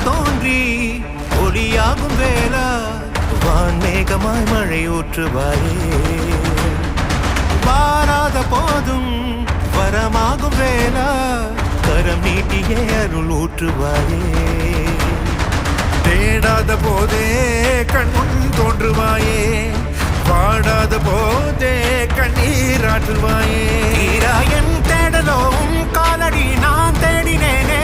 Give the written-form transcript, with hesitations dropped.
தோன்றி ஒளியாகும் வேளா வான்மேகமாய் மழை ஊற்றுவாயே வாராத போதும் வரமாகும் வேளா கரம் நீட்டியே அருள் ஊற்றுவாயே தேடாத போதே கண்முன் தோன்றுவாயே பாடாத போதே கண்ணீராற்றுவாயே என் தேடலோவும் காலடி நான் தேடினேனே